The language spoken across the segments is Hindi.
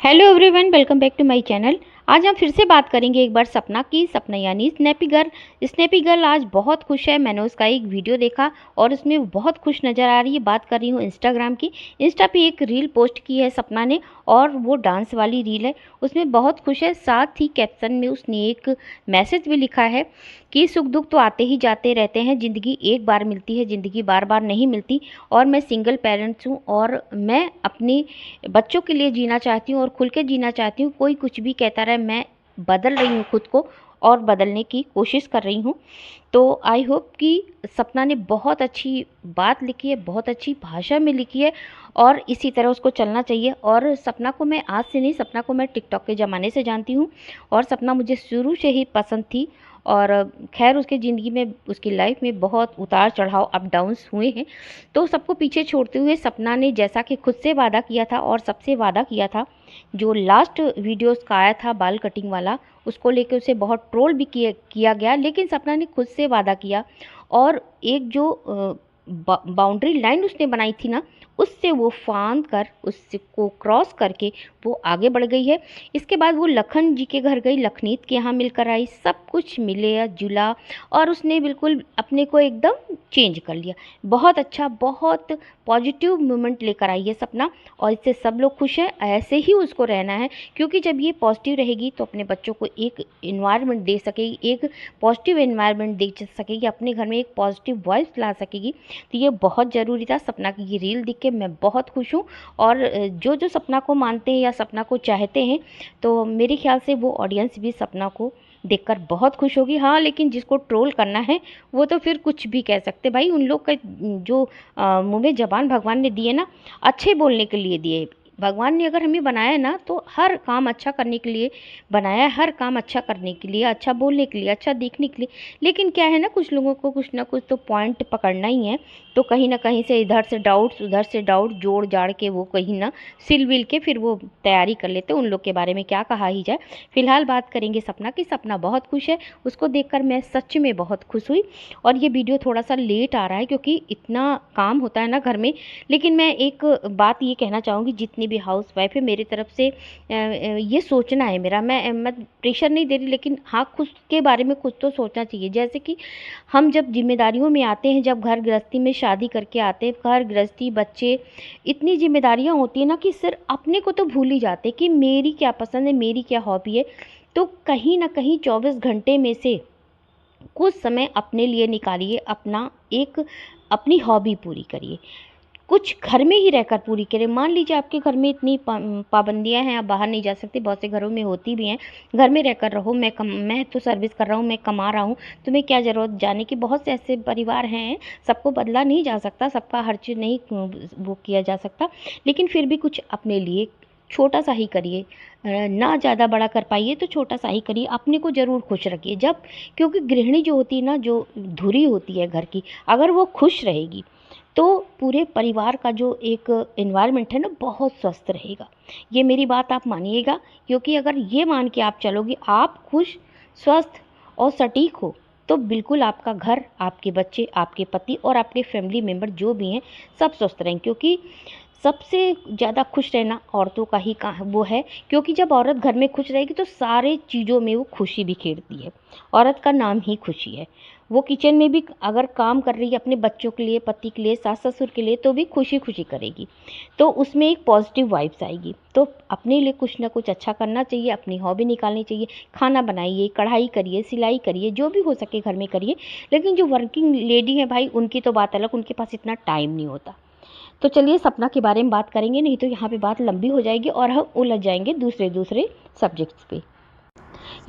Hello everyone, welcome back to my channel. आज हम फिर से बात करेंगे एक बार सपना की। सपना यानी स्नैपी गर्ल। स्नैपी गर्ल आज बहुत खुश है। मैंने उसका एक वीडियो देखा और उसमें वो बहुत खुश नज़र आ रही है। बात कर रही हूँ इंस्टाग्राम की। इंस्टा पे एक रील पोस्ट की है सपना ने और वो डांस वाली रील है। उसमें बहुत खुश है। साथ ही कैप्शन में उसने एक मैसेज भी लिखा है कि सुख दुख तो आते ही जाते रहते हैं, ज़िंदगी एक बार मिलती है, ज़िंदगी बार बार नहीं मिलती। और मैं सिंगल पेरेंट्स हूँ और मैं अपनी बच्चों के लिए जीना चाहती हूँ और खुल के जीना चाहती हूँ। कोई कुछ भी कहता रहे, मैं बदल रही हूँ खुद को और बदलने की कोशिश कर रही हूँ। तो आई होप कि सपना ने बहुत अच्छी बात लिखी है, बहुत अच्छी भाषा में लिखी है और इसी तरह उसको चलना चाहिए। और सपना को मैं आज से नहीं, सपना को मैं टिकटॉक के ज़माने से जानती हूँ और सपना मुझे शुरू से ही पसंद थी। और खैर उसकी ज़िंदगी में, उसकी लाइफ में बहुत उतार चढ़ाव, अप डाउन्स हुए हैं। तो सबको पीछे छोड़ते हुए सपना ने जैसा कि खुद से वादा किया था और सबसे वादा किया था, जो लास्ट वीडियोस का आया था बाल कटिंग वाला, उसको लेके उसे बहुत ट्रोल भी किया गया। लेकिन सपना ने खुद से वादा किया और एक जो बाउंड्री लाइन उसने बनाई थी ना, उससे वो फांद कर, उसको क्रॉस करके वो आगे बढ़ गई है। इसके बाद वो लखन जी के घर गई, लखनीत के यहाँ मिलकर आई, सब कुछ मिले जुला और उसने बिल्कुल अपने को एकदम चेंज कर लिया। बहुत अच्छा, बहुत पॉजिटिव मोमेंट लेकर आई है सपना और इससे सब लोग खुश हैं। ऐसे ही उसको रहना है क्योंकि जब ये पॉजिटिव रहेगी तो अपने बच्चों को एक इन्वायरमेंट दे सकेगी, एक पॉजिटिव इन्वायरमेंट दे सकेगी, अपने घर में एक पॉजिटिव वॉइस ला सकेगी। तो ये बहुत ज़रूरी था। सपना की ये रील देख के मैं बहुत खुश हूँ और जो जो सपना को मानते हैं या सपना को चाहते हैं, तो मेरे ख्याल से वो ऑडियंस भी सपना को देखकर बहुत खुश होगी। हाँ, लेकिन जिसको ट्रोल करना है वो तो फिर कुछ भी कह सकते भाई। उन लोग का जो मुंह में ज़बान भगवान ने दिए ना, अच्छे बोलने के लिए दिए। भगवान ने अगर हमें बनाया है ना, तो हर काम अच्छा करने के लिए बनाया है, हर काम अच्छा करने के लिए, अच्छा बोलने के लिए, अच्छा दिखने के लिए। लेकिन क्या है ना, कुछ लोगों को कुछ ना कुछ तो पॉइंट पकड़ना ही है। तो कहीं ना कहीं से इधर से डाउट्स, उधर से डाउट जोड़ जाड़ के वो कहीं ना सिल विल के फिर वो तैयारी कर लेते। उन लोग के बारे में क्या कहा ही जाए। फिलहाल बात करेंगे सपना की। सपना बहुत खुश है, उसको देखकर मैं सच में बहुत खुश हुई। और ये वीडियो थोड़ा सा लेट आ रहा है क्योंकि इतना काम होता है ना घर में। लेकिन मैं एक बात ये कहना चाहूँगी, जितनी भी हाउस वाइफ है, मेरी तरफ से ये सोचना है मेरा, मैं प्रेशर नहीं दे रही, लेकिन हाँ, खुद के बारे में कुछ तो सोचना चाहिए। जैसे कि हम जब जिम्मेदारियों में आते हैं, जब घर गृहस्थी में शादी करके आते हैं, घर गृहस्थी, बच्चे, इतनी जिम्मेदारियां होती है ना कि सिर्फ अपने को तो भूल ही जाते कि मेरी क्या पसंद है, मेरी क्या हॉबी है। तो कहीं ना कहीं 24 घंटे में से कुछ समय अपने लिए निकालिए, अपनी हॉबी पूरी करिए। कुछ घर में ही रहकर पूरी करें। मान लीजिए आपके घर में इतनी पाबंदियां हैं, आप बाहर नहीं जा सकते, बहुत से घरों में होती भी हैं। घर में रहकर रहो। मैं तो सर्विस कर रहा हूँ, मैं कमा रहा हूँ, तुम्हें क्या ज़रूरत जाने की। बहुत से ऐसे परिवार हैं, सबको बदला नहीं जा सकता, सबका हर चीज़ नहीं वो किया जा सकता। लेकिन फिर भी कुछ अपने लिए छोटा सा ही करिए। ना ज़्यादा बड़ा कर पाइए तो छोटा सा ही करिए, अपने को ज़रूर खुश रखिए। जब, क्योंकि गृहिणी जो होती है ना, जो धुरी होती है घर की, अगर वो खुश रहेगी तो पूरे परिवार का जो एक एनवायरनमेंट है ना, बहुत स्वस्थ रहेगा। ये मेरी बात आप मानिएगा, क्योंकि अगर ये मान के आप चलोगे, आप खुश, स्वस्थ और सटीक हो, तो बिल्कुल आपका घर, आपके बच्चे, आपके पति और आपके फैमिली मेम्बर जो भी हैं, सब स्वस्थ रहेंगे। क्योंकि सबसे ज़्यादा खुश रहना औरतों का ही वो है। क्योंकि जब औरत घर में खुश रहेगी तो सारे चीज़ों में वो खुशी बिखेरती है। औरत का नाम ही खुशी है। वो किचन में भी अगर काम कर रही है अपने बच्चों के लिए, पति के लिए, सास ससुर के लिए, तो भी खुशी खुशी करेगी। तो उसमें एक पॉजिटिव वाइब्स आएगी। तो अपने लिए कुछ ना कुछ अच्छा करना चाहिए, अपनी हॉबी निकालनी चाहिए। खाना बनाइए, कढ़ाई करिए, सिलाई करिए, जो भी हो सके घर में करिए। लेकिन जो वर्किंग लेडी है भाई, उनकी तो बात अलग, उनके पास इतना टाइम नहीं होता। तो चलिए सपना के बारे में बात करेंगे, नहीं तो यहाँ पे बात लंबी हो जाएगी और हम उलझ जाएंगे दूसरे दूसरे सब्जेक्ट्स पे।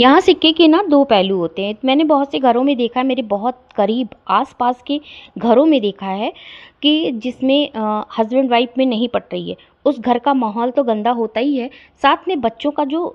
यहाँ सिक्के के ना दो पहलू होते हैं। मैंने बहुत से घरों में देखा है, मेरे बहुत करीब आसपास के घरों में देखा है कि जिसमें हस्बैंड वाइफ में नहीं पट रही है, उस घर का माहौल तो गंदा होता ही है। साथ में बच्चों का जो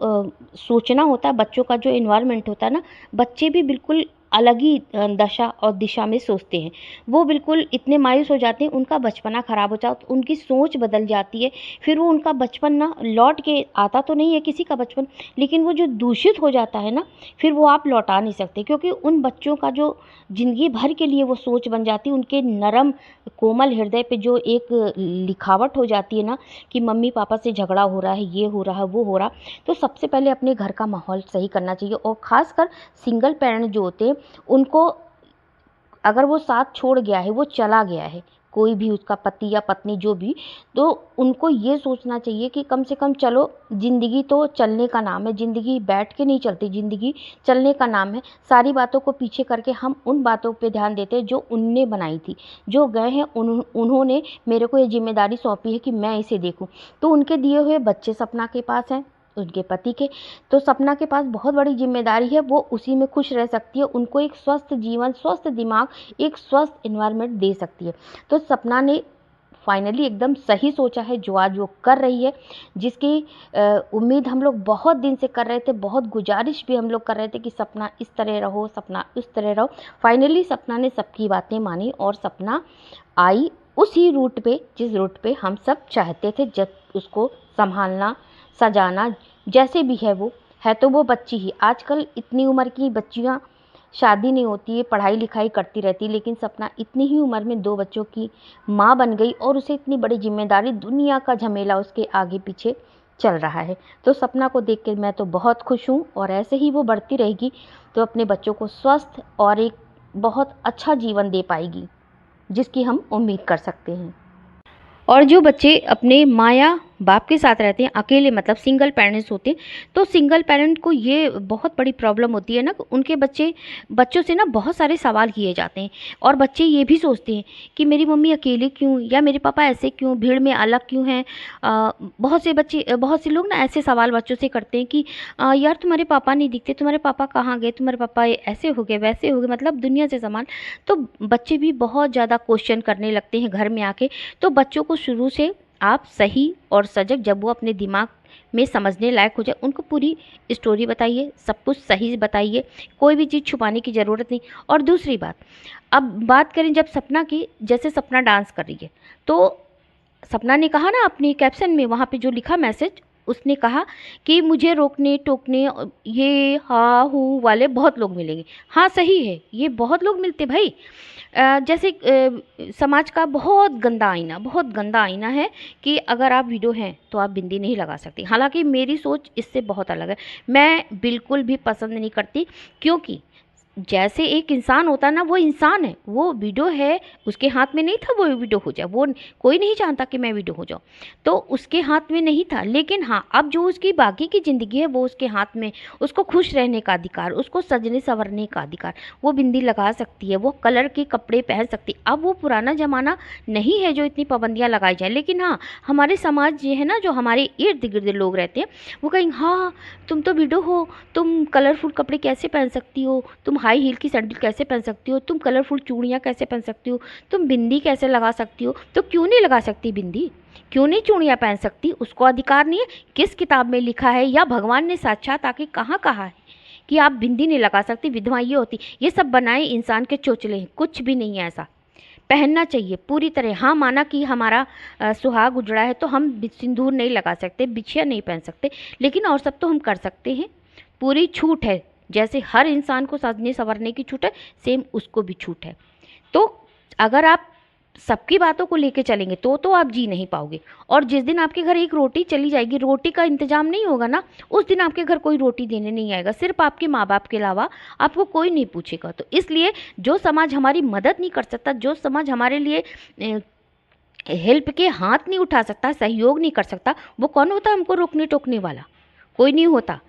सोचना होता है, बच्चों का जो इन्वायरमेंट होता है ना, बच्चे भी बिल्कुल अलग ही दशा और दिशा में सोचते हैं। वो बिल्कुल इतने मायूस हो जाते हैं, उनका बचपना ख़राब हो जाता है, उनकी सोच बदल जाती है। फिर वो उनका बचपन ना लौट के आता तो नहीं है किसी का बचपन, लेकिन वो जो दूषित हो जाता है ना, फिर वो आप लौटा नहीं सकते, क्योंकि उन बच्चों का जो ज़िंदगी भर के लिए वो सोच बन जाती है, उनके नरम कोमल हृदय पे जो एक लिखावट हो जाती है ना कि मम्मी पापा से झगड़ा हो रहा है, ये हो रहा है, वो हो रहा। तो सबसे पहले अपने घर का माहौल सही करना चाहिए, और ख़ासकर सिंगल पेरेंट जो होते हैं उनको, अगर वो साथ छोड़ गया है, वो चला गया है, कोई भी उसका पति या पत्नी जो भी, तो उनको ये सोचना चाहिए कि कम से कम चलो, ज़िंदगी तो चलने का नाम है, ज़िंदगी बैठ के नहीं चलती, ज़िंदगी चलने का नाम है। सारी बातों को पीछे करके हम उन बातों पे ध्यान देते हैं जो उनने बनाई थी, जो गए हैं उन्होंने मेरे को ये जिम्मेदारी सौंपी है कि मैं इसे देखूं। तो उनके दिए हुए बच्चे सपना के पास हैं, उनके पति के, तो सपना के पास बहुत बड़ी जिम्मेदारी है, वो उसी में खुश रह सकती है, उनको एक स्वस्थ जीवन, स्वस्थ दिमाग, एक स्वस्थ इन्वायरमेंट दे सकती है। तो सपना ने फाइनली एकदम सही सोचा है जो आज वो कर रही है, जिसकी उम्मीद हम लोग बहुत दिन से कर रहे थे, बहुत गुजारिश भी हम लोग कर रहे थे कि सपना इस तरह रहो, सपना इस तरह रहो। फाइनली सपना ने सबकी बातें मानी और सपना आई उसी रूट पे जिस रूट पे हम सब चाहते थे, जब उसको संभालना, सजाना, जैसे भी है वो है, तो वो बच्ची ही। आजकल इतनी उम्र की बच्चियां शादी नहीं होती है, पढ़ाई लिखाई करती रहती, लेकिन सपना इतनी ही उम्र में 2 बच्चों की माँ बन गई, और उसे इतनी बड़ी जिम्मेदारी, दुनिया का झमेला उसके आगे पीछे चल रहा है। तो सपना को देख के मैं तो बहुत खुश हूँ, और ऐसे ही वो बढ़ती रहेगी तो अपने बच्चों को स्वस्थ और एक बहुत अच्छा जीवन दे पाएगी, जिसकी हम उम्मीद कर सकते हैं। और जो बच्चे अपने माँ या बाप के साथ रहते हैं, अकेले मतलब सिंगल पेरेंट्स होते हैं, तो सिंगल पेरेंट को ये बहुत बड़ी प्रॉब्लम होती है ना, उनके बच्चों से ना बहुत सारे सवाल किए जाते हैं, और बच्चे ये भी सोचते हैं कि मेरी मम्मी अकेले क्यों, या मेरे पापा ऐसे क्यों, भीड़ में अलग क्यों हैं। बहुत से लोग ना ऐसे सवाल बच्चों से करते हैं कि यार तुम्हारे पापा नहीं दिखते, तुम्हारे पापा कहाँ गए, तुम्हारे पापा ऐसे हो गए, वैसे हो गए, मतलब दुनिया से समान। तो बच्चे भी बहुत ज़्यादा क्वेश्चन करने लगते हैं घर में आके। तो बच्चों को शुरू से आप सही और सजग, जब वो अपने दिमाग में समझने लायक हो जाए, उनको पूरी स्टोरी बताइए, सब कुछ सही बताइए, कोई भी चीज़ छुपाने की ज़रूरत नहीं। और दूसरी बात, अब बात करें जब सपना की, जैसे सपना डांस कर रही है, तो सपना ने कहा ना अपने कैप्शन में, वहाँ पे जो लिखा मैसेज, उसने कहा कि मुझे रोकने टोकने ये हा हू वाले बहुत लोग मिलेंगे। हाँ सही है, ये बहुत लोग मिलते भाई। जैसे समाज का बहुत गंदा आईना है कि अगर आप वीडियो हैं तो आप बिंदी नहीं लगा सकती। हालांकि मेरी सोच इससे बहुत अलग है, मैं बिल्कुल भी पसंद नहीं करती, क्योंकि जैसे एक इंसान होता है ना, वो इंसान है, वो वीडियो है, उसके हाथ में नहीं था वो वीडियो हो जाए, वो कोई नहीं चाहता कि मैं वीडियो हो जाऊँ, तो उसके हाथ में नहीं था। लेकिन हाँ, अब जो उसकी बाकी की ज़िंदगी है वो उसके हाथ में, उसको खुश रहने का अधिकार, उसको सजने संवरने का अधिकार, वो बिंदी लगा सकती है, वो कलर के कपड़े पहन सकती है। अब वो पुराना ज़माना नहीं है जो इतनी पाबंदियाँ लगाई जाए। लेकिन हाँ, हमारे समाज ये है ना, जो हमारे इर्द गिर्द लोग रहते हैं, वो कहेंगे हाँ तुम तो वीडियो हो, तुम कलरफुल कपड़े कैसे पहन सकती हो, तुम हाई हील की सैंडल कैसे पहन सकती हो, तुम कलरफुल चूड़ियाँ कैसे पहन सकती हो, तुम बिंदी कैसे लगा सकती हो। तो क्यों नहीं लगा सकती बिंदी, क्यों नहीं चूड़ियाँ पहन सकती, उसको अधिकार नहीं है? किस किताब में लिखा है, या भगवान ने साक्षात आके कहाँ कहा है कि आप बिंदी नहीं लगा सकती, विधवा ये होती? ये सब बनाए इंसान के चोचले हैं, कुछ भी नहीं है ऐसा। पहनना चाहिए पूरी तरह। हाँ, माना कि हमारा सुहाग उजड़ा है तो हम सिंदूर नहीं लगा सकते, बिछिया नहीं पहन सकते, लेकिन और सब तो हम कर सकते हैं। पूरी छूट है, जैसे हर इंसान को सजने संवरने की छूट है, सेम उसको भी छूट है। तो अगर आप सबकी बातों को लेके चलेंगे तो आप जी नहीं पाओगे। और जिस दिन आपके घर एक रोटी चली जाएगी, रोटी का इंतजाम नहीं होगा ना, उस दिन आपके घर कोई रोटी देने नहीं आएगा, सिर्फ आपके माँ बाप के अलावा आपको कोई नहीं पूछेगा। तो इसलिए जो समाज हमारी मदद नहीं कर सकता, जो समाज हमारे लिए हेल्प के हाथ नहीं उठा सकता, सहयोग नहीं कर सकता, वो कौन होता है हमको रोकने टोकने वाला? कोई नहीं होता।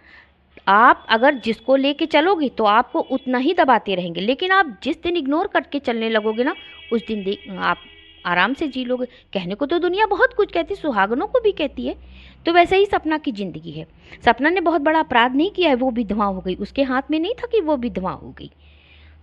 आप अगर जिसको लेके चलोगे तो आपको उतना ही दबाते रहेंगे, लेकिन आप जिस दिन इग्नोर करके चलने लगोगे ना, उस दिन आप आराम से जी लोगे। कहने को तो दुनिया बहुत कुछ कहती, सुहागनों को भी कहती है। तो वैसे ही सपना की ज़िंदगी है। सपना ने बहुत बड़ा अपराध नहीं किया है, वो विधवा हो गई, उसके हाथ में नहीं था कि वो विधवा हो गई।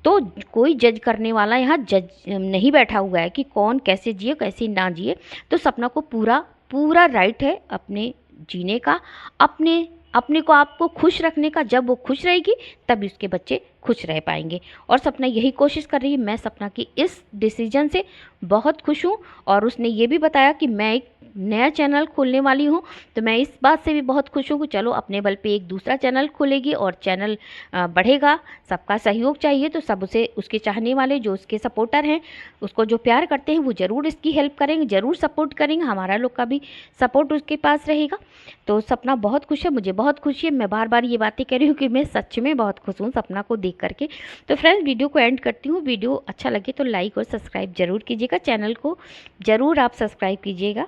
तो कोई जज करने वाला यहाँ जज नहीं बैठा हुआ है कि कौन कैसे जिए कैसे ना जिए। तो सपना को पूरा पूरा राइट है अपने जीने का, अपने अपने को आपको खुश रखने का। जब वो खुश रहेगी तभी उसके बच्चे खुश रह पाएंगे। और सपना यही कोशिश कर रही है। मैं सपना की इस डिसीजन से बहुत खुश हूँ। और उसने ये भी बताया कि मैं एक नया चैनल खोलने वाली हूँ, तो मैं इस बात से भी बहुत खुश हूँ कि चलो अपने बल पे एक दूसरा चैनल खोलेगी और चैनल बढ़ेगा। सबका सहयोग चाहिए, तो सब उसे, उसके चाहने वाले जो उसके सपोर्टर हैं, उसको जो प्यार करते हैं, वो ज़रूर इसकी हेल्प करेंगे, ज़रूर सपोर्ट करेंगे। हमारा लोग का भी सपोर्ट उसके पास रहेगा। तो सपना बहुत खुश है, मुझे बहुत खुशी है। मैं बार बार ये बातें कह रही हूँ कि मैं सच में बहुत खुश हूँ सपना को देख करके। तो फ्रेंड्स, वीडियो को एंड करती हूँ। वीडियो अच्छा लगे तो लाइक और सब्सक्राइब ज़रूर कीजिएगा। चैनल को ज़रूर आप सब्सक्राइब कीजिएगा।